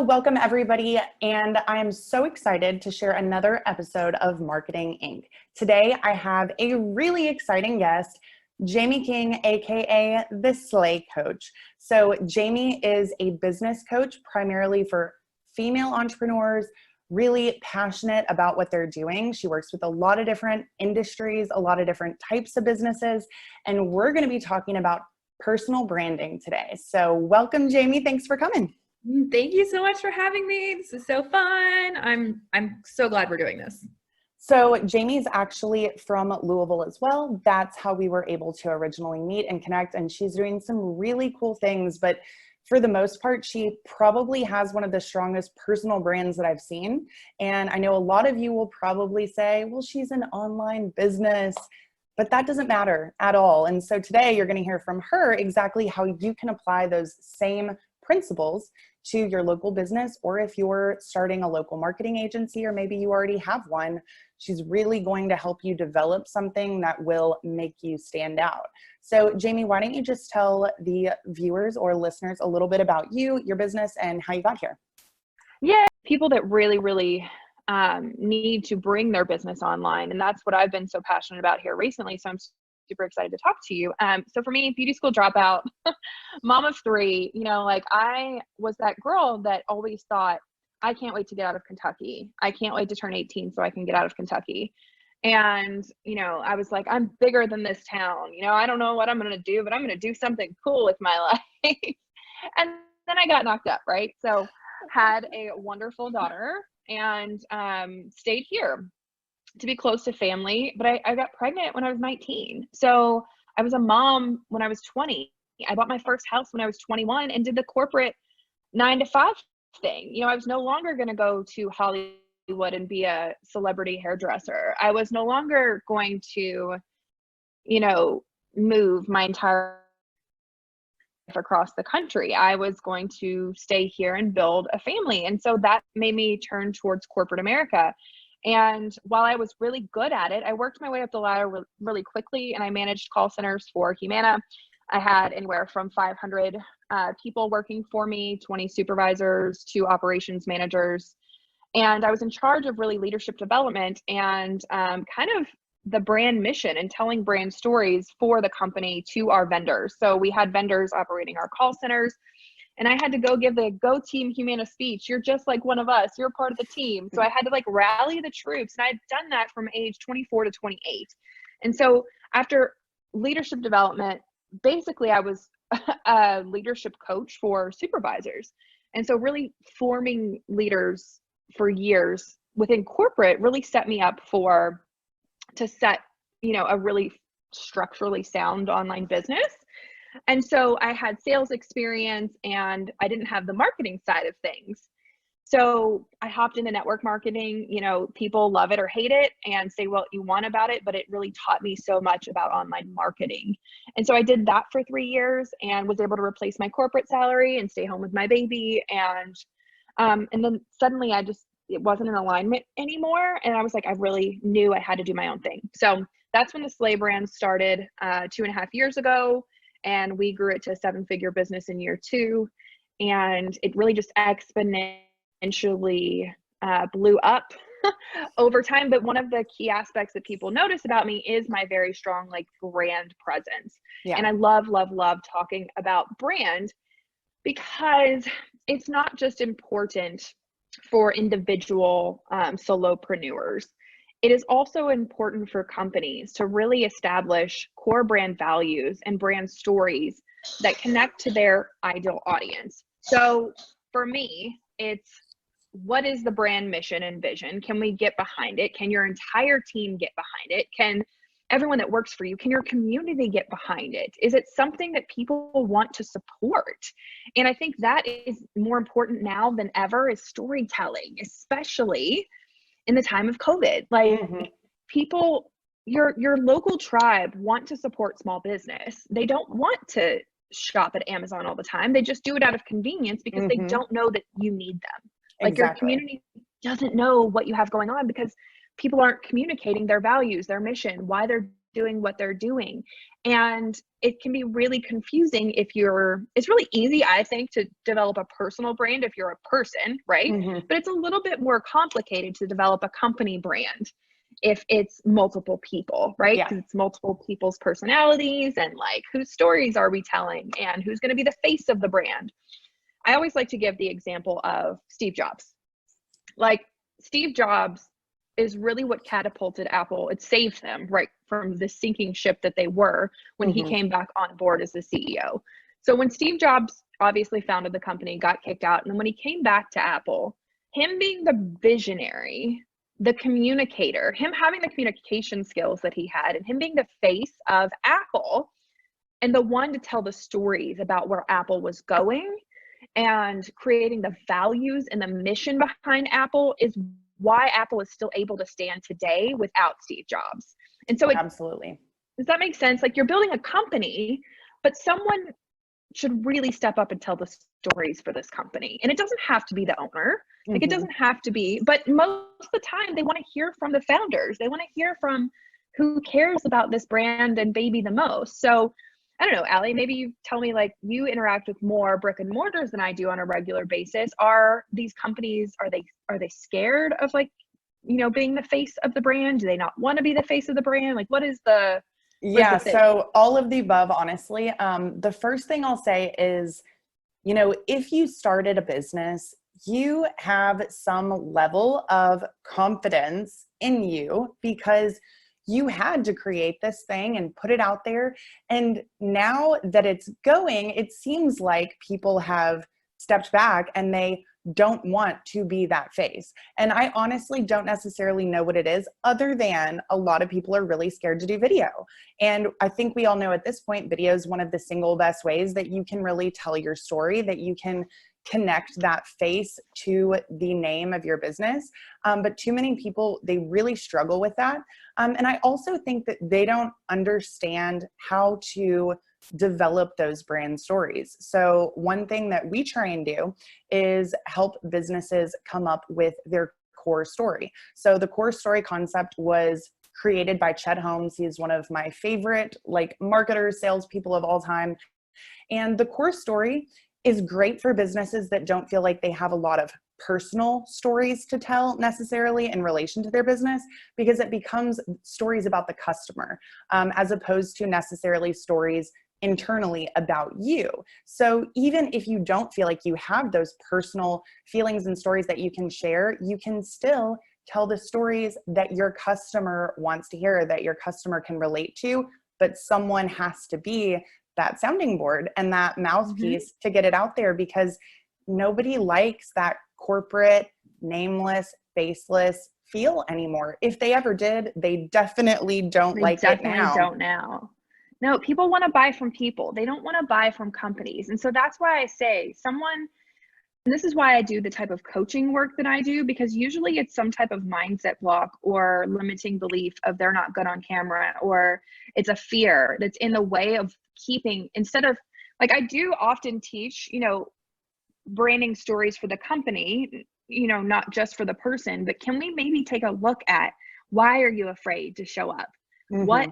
welcome everybody, and I am so excited to share another episode of Marketing Inc. Today, I have a really exciting guest, Jamie King, aka the Slay Coach. So Jamie is a business coach primarily for female entrepreneurs, really passionate about what they're doing. She works with a lot of different industries, a lot of different types of businesses, and we're going to be talking about personal branding today. So welcome, Jamie. Thanks for coming. Thank you so much for having me. This is so fun. I'm so glad we're doing this. So Jamie's actually from Louisville as well. That's how we were able to originally meet and connect. And she's doing some really cool things. But for the most part, she probably has one of the strongest personal brands that I've seen. And I know a lot of you will probably say, well, she's an online business, but that doesn't matter at all. And so today you're going to hear from her exactly how you can apply those same principles to your local business, or if you're starting a local marketing agency, or maybe you already have one, she's really going to help you develop something that will make you stand out. So Jamie, why don't you just tell the viewers or listeners a little bit about you, your business, and how you got here? Yeah, people that really need to bring their business online. And that's what I've been so passionate about here recently. So I'm super excited to talk to you. So for me, beauty school dropout, mom of three, I was that girl that always thought, I can't wait to get out of Kentucky. I can't wait to turn 18 so I can get out of Kentucky. And, I was like, I'm bigger than this town. I don't know what I'm going to do, but I'm going to do something cool with my life. And then I got knocked up, right? So had a wonderful daughter and stayed here to be close to family, but I got pregnant when I was 19. So I was a mom when I was 20. I bought my first house when I was 21 and did the corporate 9-to-5 thing. I was no longer going to go to Hollywood and be a celebrity hairdresser. I was no longer going to, move my entire life across the country. I was going to stay here and build a family. And so that made me turn towards corporate America. And while I was really good at it, I worked my way up the ladder really quickly, and I managed call centers for Humana. I had anywhere from 500 people working for me, 20 supervisors, 2 operations managers. And I was in charge of really leadership development and kind of the brand mission and telling brand stories for the company to our vendors. So we had vendors operating our call centers. And I had to go give the Go Team Humana speech. You're just like one of us. You're part of the team. So I had to rally the troops. And I'd done that from age 24 to 28. And so after leadership development, basically I was a leadership coach for supervisors. And so really forming leaders for years within corporate really set me up to set, a really structurally sound online business. And so I had sales experience and I didn't have the marketing side of things. So I hopped into network marketing. People love it or hate it and say what you want about it, but it really taught me so much about online marketing. And so I did that for 3 years and was able to replace my corporate salary and stay home with my baby. And then suddenly it wasn't in alignment anymore. And I was like, I really knew I had to do my own thing. So that's when the Slay brand started 2.5 years ago. And we grew it to a 7-figure business in year 2. And it really just exponentially blew up over time. But one of the key aspects that people notice about me is my very strong brand presence. Yeah. And I love talking about brand because it's not just important for individual solopreneurs. It is also important for companies to really establish core brand values and brand stories that connect to their ideal audience. So for me, it's what is the brand mission and vision? Can we get behind it? Can your entire team get behind it? Can everyone that works for you, can your community get behind it? Is it something that people want to support? And I think that is more important now than ever is storytelling, especially in the time of COVID. People, your local tribe want to support small business. They don't want to shop at Amazon all the time. They just do it out of convenience because they don't know that you need them. Your community doesn't know what you have going on because people aren't communicating their values, their mission, why they're doing what they're doing. And it can be really confusing it's really easy, I think, to develop a personal brand if you're a person, right? Mm-hmm. But it's a little bit more complicated to develop a company brand if it's multiple people, right? Yeah. Because it's multiple people's personalities and like whose stories are we telling and who's going to be the face of the brand. I always like to give the example of Steve Jobs. Like Steve Jobs is really what catapulted Apple. It saved them right from the sinking ship that they were when he Mm-hmm. came back on board as the CEO. So when Steve Jobs obviously founded the company, got kicked out, and then when he came back to Apple, him being the visionary, the communicator, him having the communication skills that he had, and him being the face of Apple and the one to tell the stories about where Apple was going and creating the values and the mission behind Apple is why Apple is still able to stand today without Steve Jobs. And so Absolutely. does that make sense? Like you're building a company, but someone should really step up and tell the stories for this company. And it doesn't have to be the owner. Like it doesn't have to be, but most of the time they want to hear from the founders. They want to hear from who cares about this brand and baby the most. So I don't know, Allie, maybe you tell me, like, you interact with more brick and mortars than I do on a regular basis. Are these companies, are they scared of, like, you know, being the face of the brand? Do they not want to be the face of the brand? Like, what is the thing? So all of the above, honestly. The first thing I'll say is, you know, if you started a business, you have some level of confidence in you because you had to create this thing and put it out there. And now that it's going, it seems like people have stepped back and they don't want to be that face. And I honestly don't necessarily know what it is, other than a lot of people are really scared to do video. And I think we all know at this point, video is one of the single best ways that you can really tell your story, that you can connect that face to the name of your business. But too many people, they really struggle with that. And I also think that they don't understand how to develop those brand stories. So one thing that we try and do is help businesses come up with their core story. So the core story concept was created by Chet Holmes. He's one of my favorite, like, marketers, salespeople of all time. And the core story is great for businesses that don't feel like they have a lot of personal stories to tell necessarily in relation to their business, because it becomes stories about the customer, as opposed to necessarily stories internally about you. So even if you don't feel like you have those personal feelings and stories that you can share, you can still tell the stories that your customer wants to hear, that your customer can relate to, but someone has to be that sounding board and that mouthpiece to get it out there, because nobody likes that corporate, nameless, faceless feel anymore. If they ever did, they definitely don't like it now. They definitely don't now. No, people want to buy from people. They don't want to buy from companies. And so that's why I say and this is why I do the type of coaching work that I do, because usually it's some type of mindset block or limiting belief of they're not good on camera, or it's a fear that's in the way of keeping, instead of, like, I do often teach, you know, branding stories for the company, you know, not just for the person, but can we maybe take a look at, why are you afraid to show up? What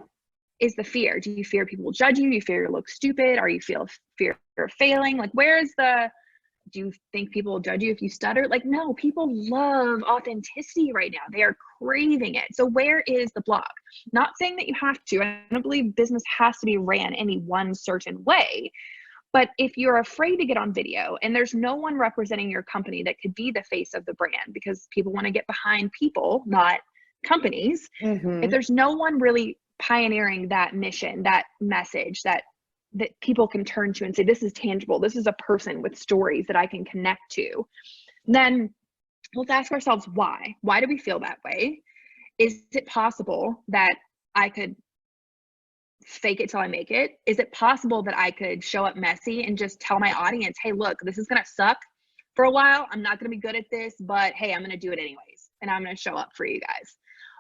is the fear? Do you fear people will judge you? Do you fear you look stupid? Are you fear of failing? Like, do you think people will judge you if you stutter? Like, no, people love authenticity right now. They are craving it. So where is the block? Not saying that you have to. I don't believe business has to be ran any one certain way. But if you're afraid to get on video and there's no one representing your company that could be the face of the brand, because people want to get behind people, not companies. If there's no one really pioneering that mission, that message, that people can turn to and say, this is tangible, this is a person with stories that I can connect to, then let's ask ourselves, why do we feel that way? Is it possible that I could fake it till I make it? Is it possible that I could show up messy and just tell my audience, hey, look, this is gonna suck for a while, I'm not gonna be good at this, but hey, I'm gonna do it anyways, and I'm gonna show up for you guys?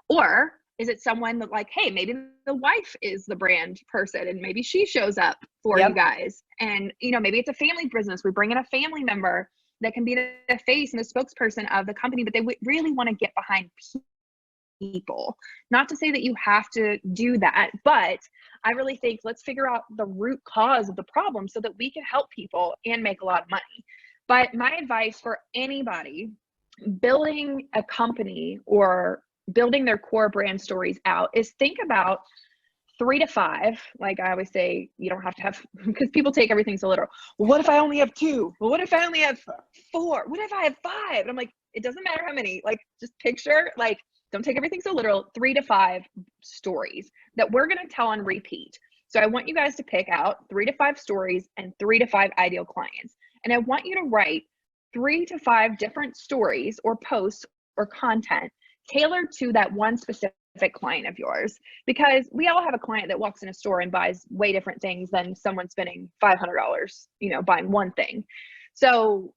Or is it someone that, like, hey, maybe the wife is the brand person and maybe she shows up for you guys, and, you know, maybe it's a family business, we bring in a family member that can be the face and the spokesperson of the company, but they really want to get behind people. Not to say that you have to do that, but I really think let's figure out the root cause of the problem so that we can help people and make a lot of money. But my advice for anybody building a company or building their core brand stories out is think about 3 to 5. Like I always say, you don't have to have, because people take everything so literal. Well, what if I only have 2? Well, what if I only have 4? What if I have 5? And I'm like, it doesn't matter how many. Like, just picture, like, don't take everything so literal. 3 to 5 stories that we're going to tell on repeat. So I want you guys to pick out 3 to 5 stories and 3 to 5 ideal clients. And I want you to write 3 to 5 different stories or posts or content tailored to that one specific client of yours, because we all have a client that walks in a store and buys way different things than someone spending $500, buying one thing. So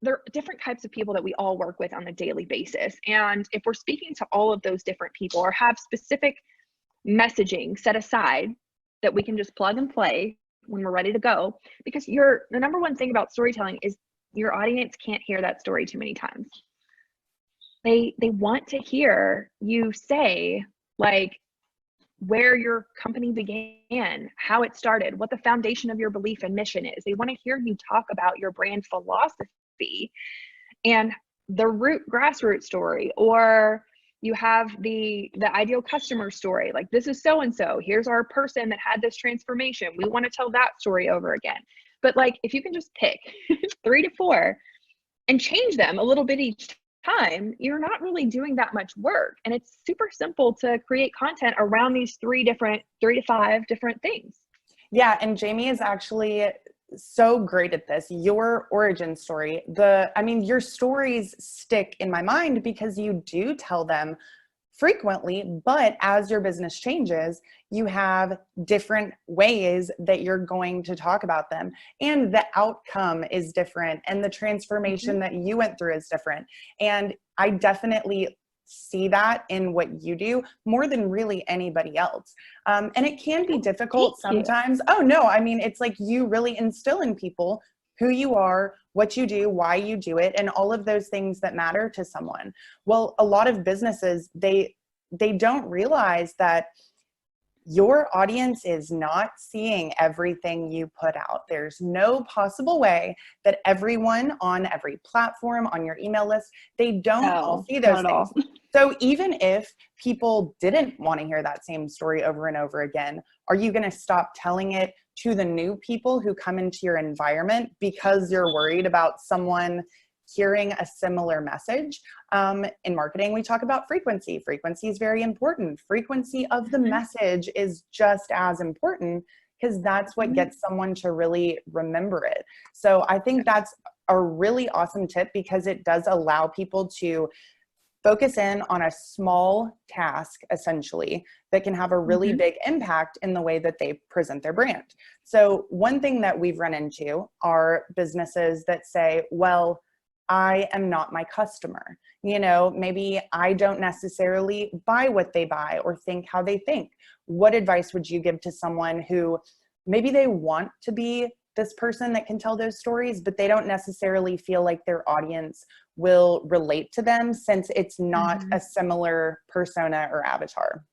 there are different types of people that we all work with on a daily basis. And if we're speaking to all of those different people or have specific messaging set aside that we can just plug and play when we're ready to go, because the number one thing about storytelling is your audience can't hear that story too many times. They want to hear you say, like, where your company began, how it started, what the foundation of your belief and mission is. They want to hear you talk about your brand philosophy and the grassroots story, or you have the ideal customer story. Like, this is so-and-so, here's our person that had this transformation. We want to tell that story over again. But like, if you can just pick 3 to 4 and change them a little bit each time, you're not really doing that much work. And it's super simple to create content around these 3 to 5 different things. Yeah. And Jamie is actually so great at this. Your origin story, your stories stick in my mind because you do tell them frequently, but as your business changes, you have different ways that you're going to talk about them, and the outcome is different, and the transformation that you went through is different. And I definitely see that in what you do more than really anybody else. And it can be difficult sometimes. Oh no, it's like you really instill in people who you are, what you do, why you do it, and all of those things that matter to someone. Well, a lot of businesses, they don't realize that your audience is not seeing everything you put out. There's no possible way that everyone on every platform, on your email list, they don't all see those things. So even if people didn't want to hear that same story over and over again, are you going to stop telling it to the new people who come into your environment because you're worried about someone hearing a similar message? In marketing, we talk about frequency. Frequency is very important. Frequency of the message is just as important, because that's what gets someone to really remember it. So I think that's a really awesome tip, because it does allow people to focus in on a small task, essentially, that can have a really big impact in the way that they present their brand. So one thing that we've run into are businesses that say, well, I am not my customer. Maybe I don't necessarily buy what they buy or think how they think. What advice would you give to someone who maybe they want to be this person that can tell those stories, but they don't necessarily feel like their audience will relate to them, since it's not a similar persona or avatar?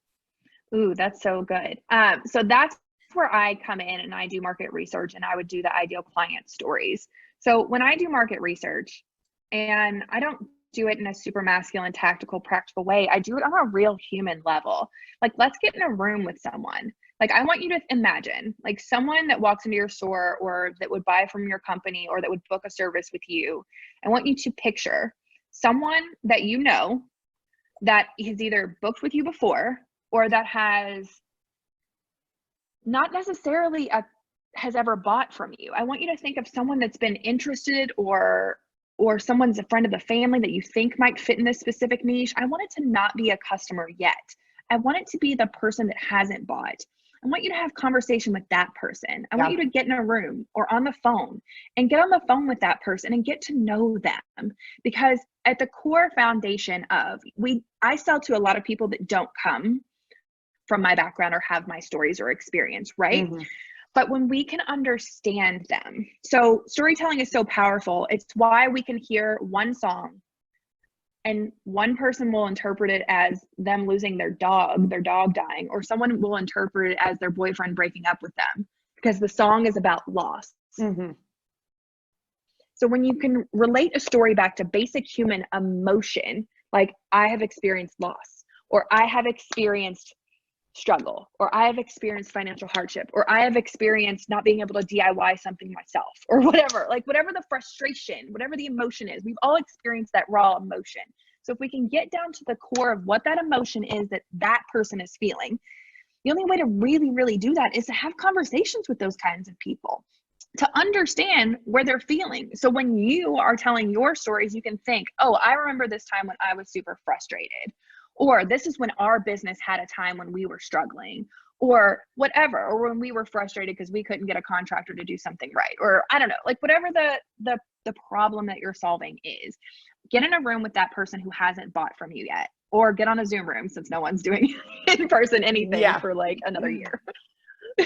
Ooh, that's so good. So that's where I come in and I do market research, and I would do the ideal client stories. So when I do market research, and I don't do it in a super masculine, tactical, practical way, I do it on a real human level. Like, let's get in a room with someone. Like, I want you to imagine, like, someone that walks into your store or that would buy from your company or that would book a service with you. I want you to picture someone that you know that has either booked with you before, or that has not necessarily has ever bought from you. I want you to think of someone that's been interested, or someone's a friend of the family that you think might fit in this specific niche. I want it to not be a customer yet. I want it to be the person that hasn't bought. I want you to have conversation with that person. I want you to get in a room or on the phone and get on the phone with that person and get to know them. Because at the core foundation of, I sell to a lot of people that don't come from my background or have my stories or experience, right? But when we can understand them, so storytelling is so powerful. It's why we can hear one song And one person will interpret it as them losing their dog dying, or someone will interpret it as their boyfriend breaking up with them because the song is about loss. Mm-hmm. So when you can relate a story back to basic human emotion, like I have experienced loss, or I have experienced struggle, or I have experienced financial hardship, or I have experienced not being able to DIY something myself, or whatever, like whatever the frustration, whatever the emotion is, we've all experienced that raw emotion. So if we can get down to the core of what that emotion is that that person is feeling, the only way to really, really do that is to have conversations with those kinds of people to understand where they're feeling. So when you are telling your stories, you can think, oh, I remember this time when I was super frustrated, or this is when our business had a time when we were struggling, or whatever, or when we were frustrated because we couldn't get a contractor to do something right, or I don't know, like whatever the problem that you're solving is. Get in a room with that person who hasn't bought from you yet, or get on a Zoom room since no one's doing in person anything for like another year.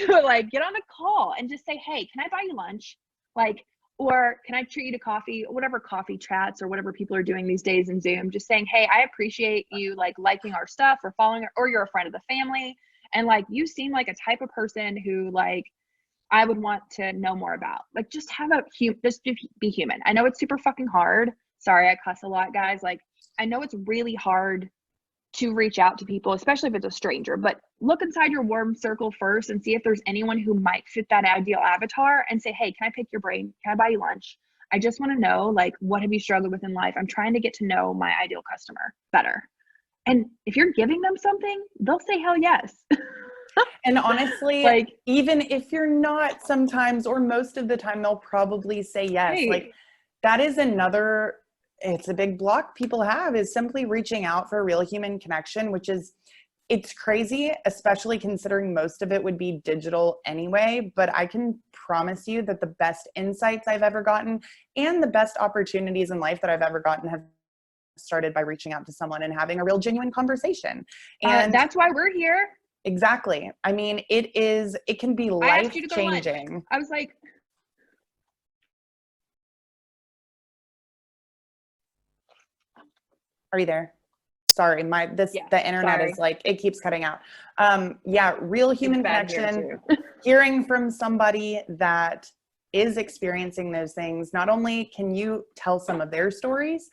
Like get on a call and just say, hey, can I buy you lunch? Like, or can I treat you to coffee, whatever coffee chats or whatever people are doing these days in Zoom, just saying, hey, I appreciate you like liking our stuff or following, or you're a friend of the family. And like, you seem like a type of person who like, I would want to know more about. Like, just have just be human. I know it's super fucking hard. Sorry, I cuss a lot, guys. Like, I know it's really hard to reach out to people, especially if it's a stranger, but look inside your warm circle first and see if there's anyone who might fit that ideal avatar and say, hey, can I pick your brain? Can I buy you lunch? I just want to know, like, what have you struggled with in life? I'm trying to get to know my ideal customer better. And if you're giving them something, they'll say hell yes. And honestly, like, even if you're not, sometimes or most of the time, they'll probably say yes. Hey. Like that is another, it's a big block people have, is simply reaching out for a real human connection, which is, it's crazy, especially considering most of it would be digital anyway. But I can promise you that the best insights I've ever gotten and the best opportunities in life that I've ever gotten have started by reaching out to someone and having a real genuine conversation. And that's why we're here. Exactly. I mean, it can be life changing. I was like, are you there? Sorry, the internet is like, it keeps cutting out. Yeah, real human connection, hearing from somebody that is experiencing those things. Not only can you tell some of their stories,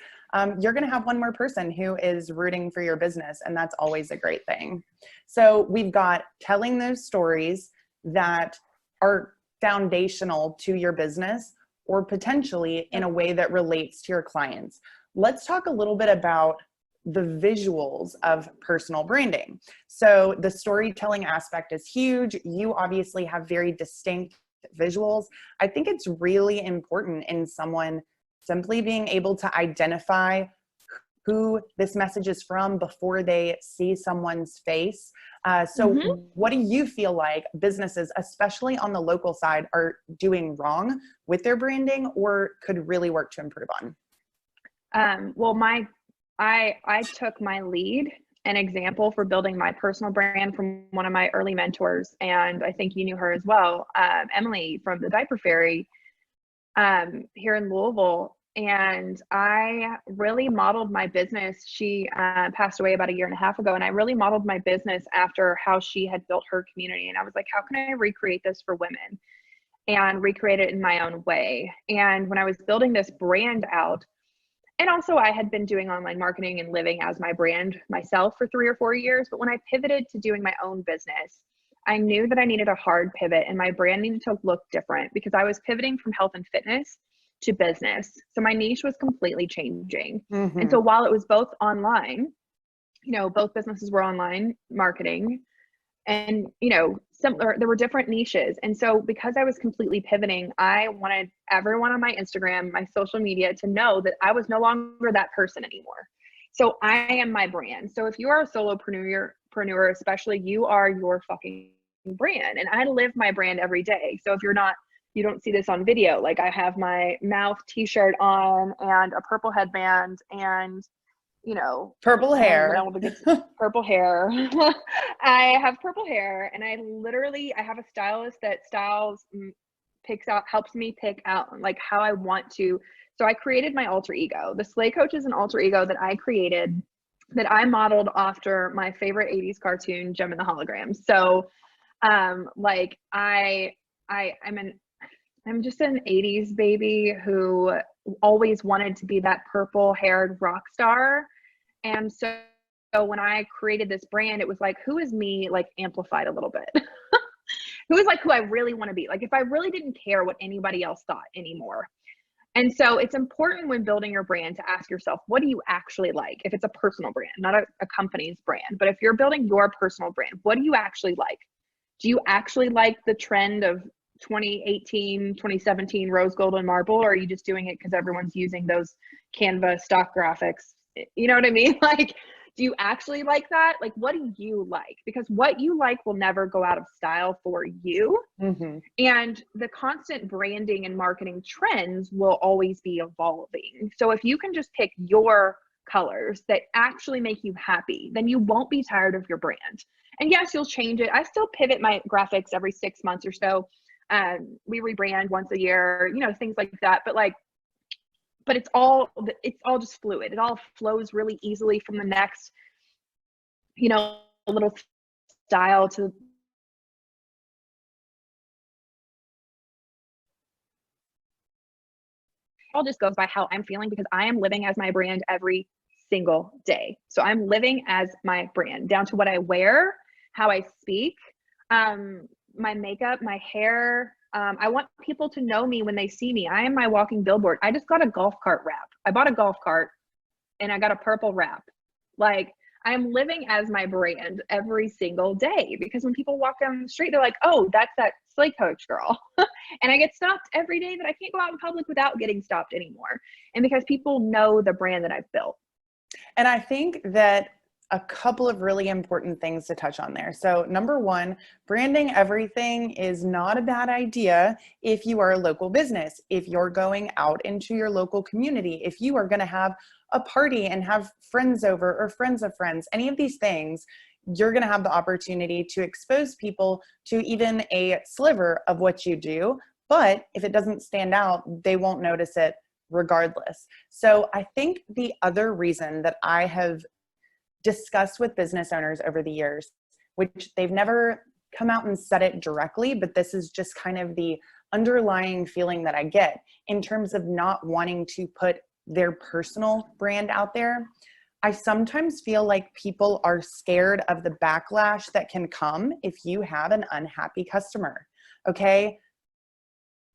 you're going to have one more person who is rooting for your business, and that's always a great thing. So we've got telling those stories that are foundational to your business, or potentially in a way that relates to your clients. Let's talk a little bit about the visuals of personal branding. So the storytelling aspect is huge. You obviously have very distinct visuals. I think it's really important in someone simply being able to identify who this message is from before they see someone's face. What do you feel like businesses, especially on the local side, are doing wrong with their branding or could really work to improve on? Well, I took my lead and example for building my personal brand from one of my early mentors. And I think you knew her as well, Emily from the Diaper Fairy here in Louisville. And I really modeled my business. She passed away about 1.5 years ago. And I really modeled my business after how she had built her community. And I was like, how can I recreate this for women and recreate it in my own way? And when I was building this brand out, and also I had been doing online marketing and living as my brand myself for 3 or 4 years. But when I pivoted to doing my own business, I knew that I needed a hard pivot and my brand needed to look different because I was pivoting from health and fitness to business. So my niche was completely changing. Mm-hmm. And so while it was both online, both businesses were online marketing and, similar, there were different niches. And so because I was completely pivoting, I wanted everyone on my Instagram, my social media to know that I was no longer that person anymore. So I am my brand. So if you are a solopreneur, especially, you are your fucking brand. And I live my brand every day. So if you don't see this on video, like I have my mouth t-shirt on and a purple headband and purple hair. Purple hair. I have purple hair and I have a stylist that helps me pick out like how I want to So I created my alter ego. The Slay Coach is an alter ego that I created, that I modeled after my favorite 80s cartoon, Jem and the Holograms. So like I'm just an 80s baby who always wanted to be that purple haired rock star. And so when I created this brand, it was like, who is me, like amplified a little bit? Who is like who I really want to be? Like if I really didn't care what anybody else thought anymore. And so it's important when building your brand to ask yourself, what do you actually like? If it's a personal brand, not a company's brand, but if you're building your personal brand, what do you actually like? Do you actually like the trend of 2018, 2017 rose gold and marble, or are you just doing it because everyone's using those Canva stock graphics? You know what I mean? Like, do you actually like that? Like, what do you like? Because what you like will never go out of style for you. Mm-hmm. And the constant branding and marketing trends will always be evolving. So if you can just pick your colors that actually make you happy, then you won't be tired of your brand. And yes, you'll change it. I still pivot my graphics every 6 months or so. We rebrand once a year, you know, things like that. But it's all just fluid. It all flows really easily from the next, you know, little style to all just goes by how I'm feeling, because I am living as my brand every single day. So I'm living as my brand, down to what I wear, how I speak, my makeup, my hair. I want people to know me when they see me. I am my walking billboard. I just got a golf cart wrap. I bought a golf cart and I got a purple wrap. Like, I'm living as my brand every single day, because when people walk down the street, they're like, oh, that's that Slay Coach girl. And I get stopped every day that I can't go out in public without getting stopped anymore. And because people know the brand that I've built. And I think that a couple of really important things to touch on there. So number one, branding everything is not a bad idea if you are a local business, if you're going out into your local community, if you are going to have a party and have friends over or friends of friends, any of these things, you're going to have the opportunity to expose people to even a sliver of what you do. But if it doesn't stand out, they won't notice it regardless. So I think the other reason that I have discussed with business owners over the years, which they've never come out and said it directly, but this is just kind of the underlying feeling that I get in terms of not wanting to put their personal brand out there. I sometimes feel like people are scared of the backlash that can come if you have an unhappy customer. Okay.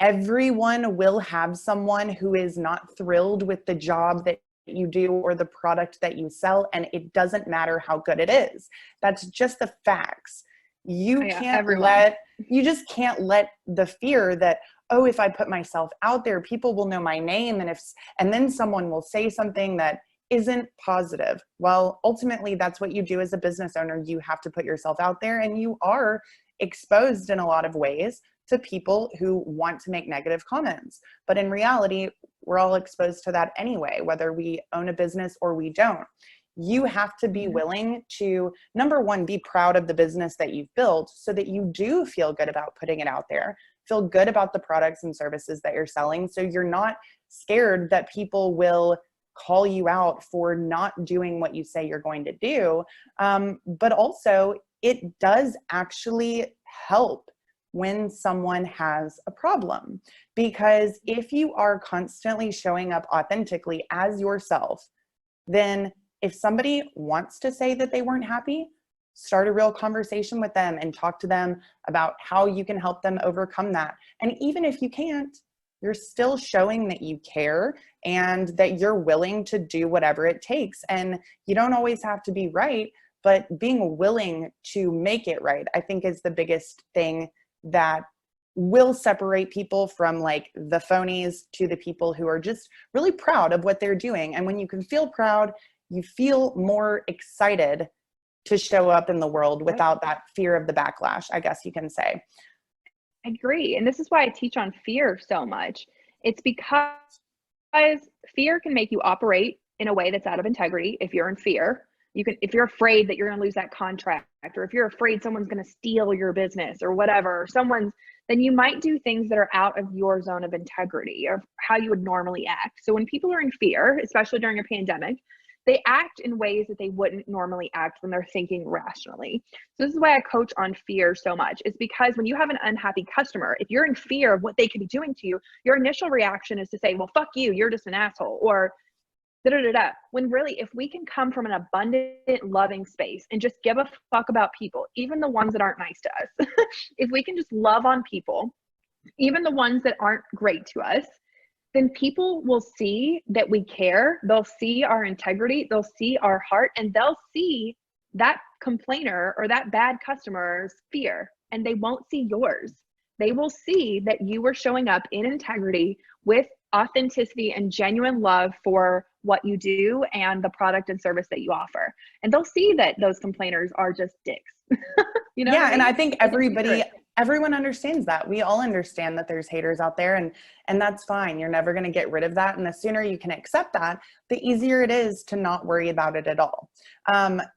Everyone will have someone who is not thrilled with the job that you do or the product that you sell, and it doesn't matter how good it is. That's just the facts. You just can't let the fear that, oh, if I put myself out there, people will know my name, and then someone will say something that isn't positive. Well, ultimately, that's what you do as a business owner. You have to put yourself out there, and you are exposed in a lot of ways to people who want to make negative comments. But in reality, we're all exposed to that anyway, whether we own a business or we don't. You have to be willing to, number one, be proud of the business that you've built so that you do feel good about putting it out there, feel good about the products and services that you're selling. So you're not scared that people will call you out for not doing what you say you're going to do. But also, it does actually help when someone has a problem, because if you are constantly showing up authentically as yourself, then if somebody wants to say that they weren't happy, start a real conversation with them and talk to them about how you can help them overcome that. And even if you can't, you're still showing that you care and that you're willing to do whatever it takes. And you don't always have to be right, but being willing to make it right, I think, is the biggest thing that will separate people from like the phonies to the people who are just really proud of what they're doing. And when you can feel proud, you feel more excited to show up in the world without that fear of the backlash, I guess you can say. I agree. And this is why I teach on fear so much. It's because fear can make you operate in a way that's out of integrity. If you're in fear, if you're afraid that you're going to lose that contract, or if you're afraid someone's going to steal your business or whatever, or someone's then you might do things that are out of your zone of integrity or how you would normally act. So when people are in fear, especially during a pandemic, they act in ways that they wouldn't normally act when they're thinking rationally. So this is why I coach on fear so much, is because when you have an unhappy customer, if you're in fear of what they could be doing to you, your initial reaction is to say, well, fuck you, you're just an asshole, or da da da da. When really, if we can come from an abundant, loving space and just give a fuck about people, even the ones that aren't nice to us, if we can just love on people, even the ones that aren't great to us, then people will see that we care. They'll see our integrity. They'll see our heart, and they'll see that complainer or that bad customer's fear, and they won't see yours. They will see that you were showing up in integrity with authenticity and genuine love for what you do and the product and service that you offer. And they'll see that those complainers are just dicks. You know? Yeah. What I mean? And I think everyone understands that. We all understand that there's haters out there, and that's fine. You're never going to get rid of that. And the sooner you can accept that, the easier it is to not worry about it at all.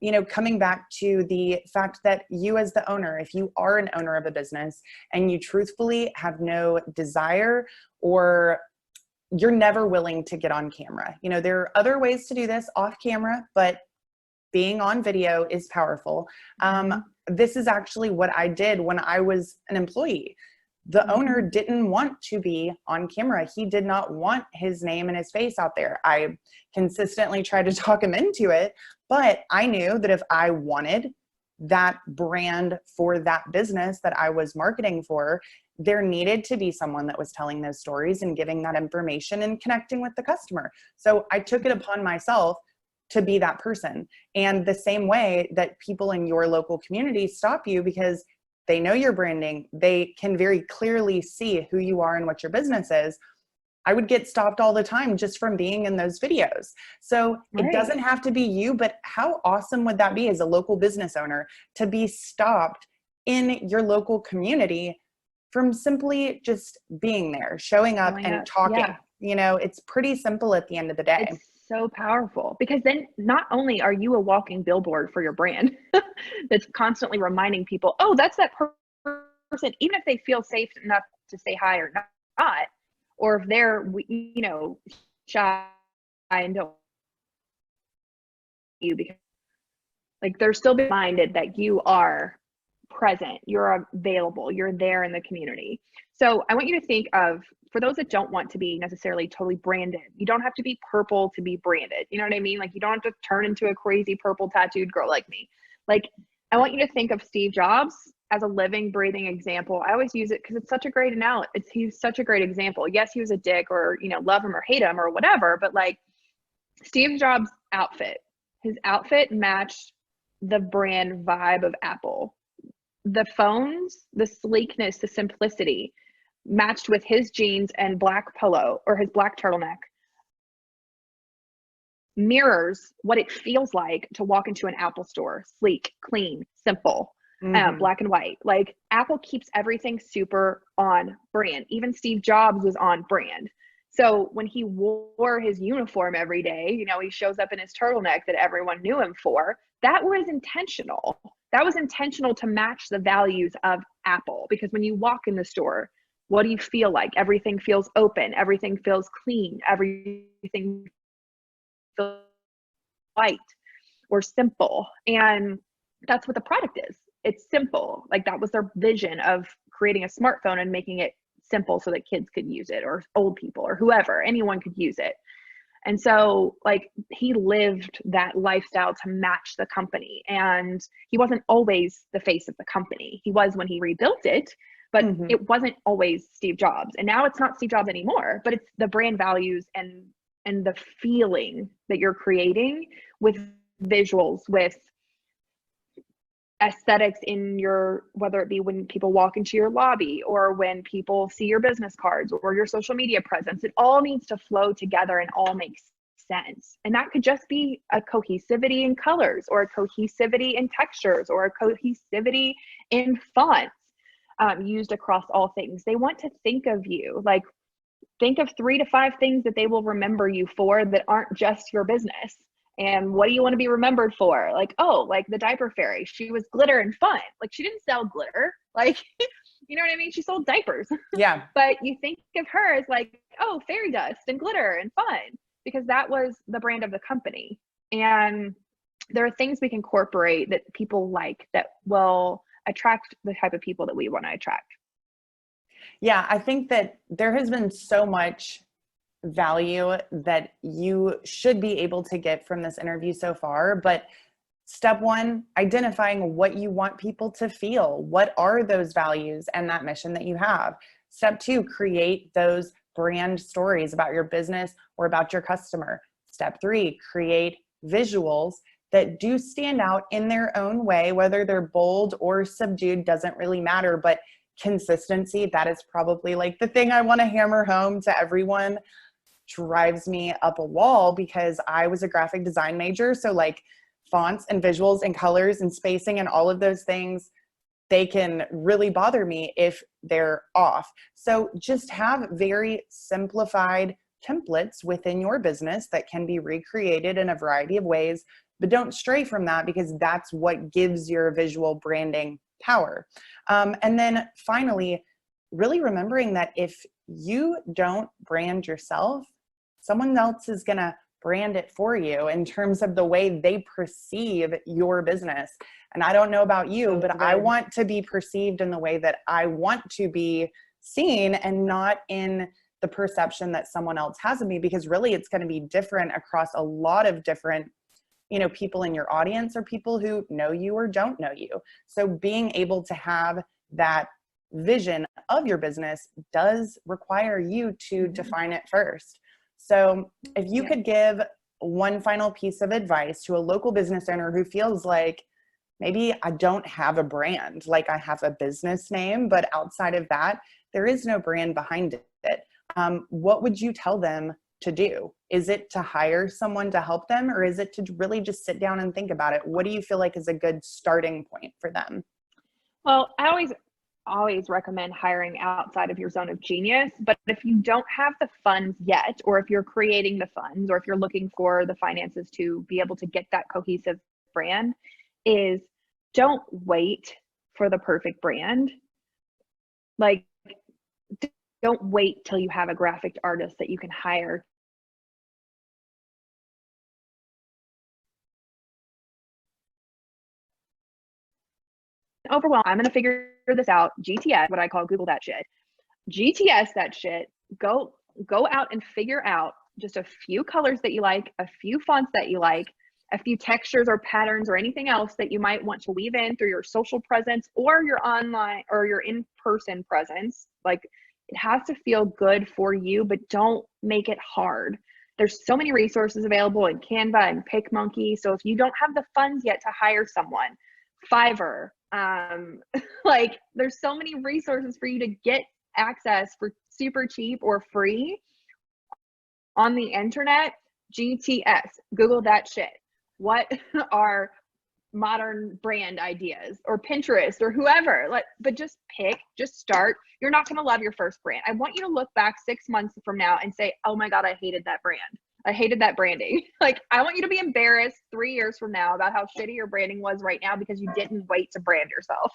You know, coming back to the fact that you as the owner, if you are an owner of a business and you truthfully have no desire, or you're never willing to get on camera, you know, there are other ways to do this off camera, but being on video is powerful. This is actually what I did when I was an employee. The owner didn't want to be on camera. He did not want his name and his face out there. I consistently tried to talk him into it, but I knew that if I wanted that brand for that business that I was marketing for, there needed to be someone that was telling those stories and giving that information and connecting with the customer. So I took it upon myself to be that person. And the same way that people in your local community stop you because they know your branding, they can very clearly see who you are and what your business is. I would get stopped all the time just from being in those videos. So It doesn't have to be you, but how awesome would that be as a local business owner to be stopped in your local community from simply just being there, showing up and talking? Yeah. You know, it's pretty simple at the end of the day. It's so powerful, because then not only are you a walking billboard for your brand that's constantly reminding people, oh, that's that person, even if they feel safe enough to say hi or not, or if they're, you know, shy and don't you, because like they're still reminded that you are present, you're available, you're there in the community. So I want you to think of, for those that don't want to be necessarily totally branded, you don't have to be purple to be branded. You know what I mean? Like you don't have to turn into a crazy purple tattooed girl like me. Like I want you to think of Steve Jobs as a living, breathing example. I always use it because it's such a great analogy. He's such a great example. Yes, he was a dick, or, you know, love him or hate him or whatever, but like Steve Jobs' outfit, his outfit matched the brand vibe of Apple. The phones, the sleekness, the simplicity matched with his jeans and black polo, or his black turtleneck, mirrors what it feels like to walk into an Apple store. Sleek, clean, simple, black and white. Like Apple keeps everything super on brand. Even Steve Jobs was on brand. So when he wore his uniform every day, you know, he shows up in his turtleneck that everyone knew him for. That was intentional. That was intentional to match the values of Apple. Because when you walk in the store, what do you feel like? Everything feels open. Everything feels clean. Everything feels light or simple. And that's what the product is. It's simple. Like that was their vision of creating a smartphone and making it simple so that kids could use it, or old people, or whoever, anyone could use it. And so like he lived that lifestyle to match the company. And he wasn't always the face of the company. He was when he rebuilt it, but it wasn't always Steve Jobs. And now it's not Steve Jobs anymore, but it's the brand values and the feeling that you're creating with visuals, with aesthetics in your, whether it be when people walk into your lobby, or when people see your business cards or your social media presence. It all needs to flow together and all makes sense. And that could just be a cohesivity in colors, or a cohesivity in textures, or a cohesivity in fonts, used across all things. They want to think of you, like think of 3 to 5 things that they will remember you for that aren't just your business. And what do you want to be remembered for? Like, oh, like the diaper fairy, she was glitter and fun. Like she didn't sell glitter. Like You know what I mean? She sold diapers. Yeah. But you think of her as like, oh, fairy dust and glitter and fun, because that was the brand of the company. And there are things we can incorporate that people like that will attract the type of people that we want to attract. Yeah, I think that there has been so much value that you should be able to get from this interview so far. But step one, identifying what you want people to feel. What are those values and that mission that you have? Step two, create those brand stories about your business or about your customer. Step three, create visuals that do stand out in their own way, whether they're bold or subdued, doesn't really matter. But consistency, that is probably like the thing I want to hammer home to everyone. Drives me up a wall because I was a graphic design major. So like fonts and visuals and colors and spacing and all of those things, they can really bother me if they're off. So just have very simplified templates within your business that can be recreated in a variety of ways, but don't stray from that, because that's what gives your visual branding power. And then finally, really remembering that if you don't brand yourself, someone else is going to brand it for you in terms of the way they perceive your business. And I don't know about you, but I want to be perceived in the way that I want to be seen, and not in the perception that someone else has of me, because really it's going to be different across a lot of different, people in your audience, or people who know you or don't know you. So being able to have that vision of your business does require you to define it first. So if you could give one final piece of advice to a local business owner who feels like, maybe I don't have a brand, like I have a business name, but outside of that, there is no brand behind it. What would you tell them to do? Is it to hire someone to help them, or is it to really just sit down and think about it? What do you feel like is a good starting point for them? Well, I always recommend hiring outside of your zone of genius. But if you don't have the funds yet, or if you're creating the funds, or if you're looking for the finances to be able to get that cohesive brand, is don't wait for the perfect brand. Like, don't wait till you have a graphic artist that you can hire. Overwhelmed. I'm going to figure this out. GTS, what I call Google that shit. GTS that shit. Go out and figure out just a few colors that you like, a few fonts that you like, a few textures or patterns or anything else that you might want to weave in through your social presence or your online or your in-person presence. Like, it has to feel good for you, but don't make it hard. There's so many resources available in Canva and PicMonkey. So if you don't have the funds yet to hire someone, Fiverr, like, there's so many resources for you to get access for super cheap or free on the internet. GTS, Google that shit. What are modern brand ideas, or Pinterest, or whoever? But just start. You're not going to love your first brand. I want you to look back 6 months from now and say, oh my God, I hated that brand. I hated that branding. Like, I want you to be embarrassed 3 years from now about how shitty your branding was right now because you didn't wait to brand yourself.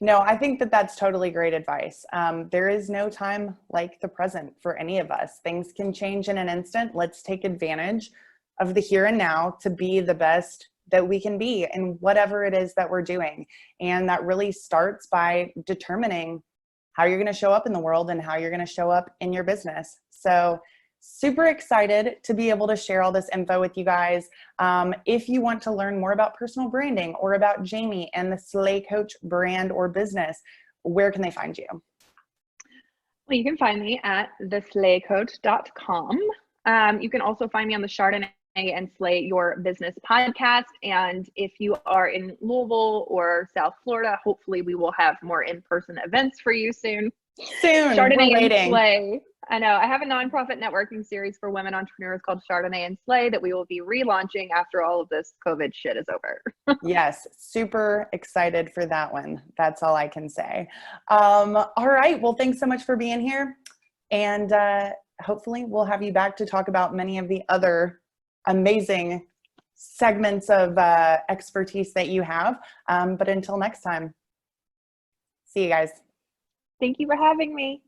No, I think that that's totally great advice. There is no time like the present for any of us. Things can change in an instant. Let's take advantage of the here and now to be the best that we can be in whatever it is that we're doing. And that really starts by determining how you're going to show up in the world and how you're going to show up in your business. So super excited to be able to share all this info with you guys. If you want to learn more about personal branding or about Jamie and the Slay Coach brand or business, where can they find you? Well, you can find me at theslaycoach.com. You can also find me on the Chardonnay and Slay Your Business podcast. And if you are in Louisville or South Florida, hopefully we will have more in-person events for you soon. Chardonnay and Slay. I know. I have a nonprofit networking series for women entrepreneurs called Chardonnay and Slay that we will be relaunching after all of this COVID shit is over. Yes, super excited for that one. That's all I can say. All right. Well, thanks so much for being here. And hopefully we'll have you back to talk about many of the other amazing segments of expertise that you have. But until next time. See you guys. Thank you for having me.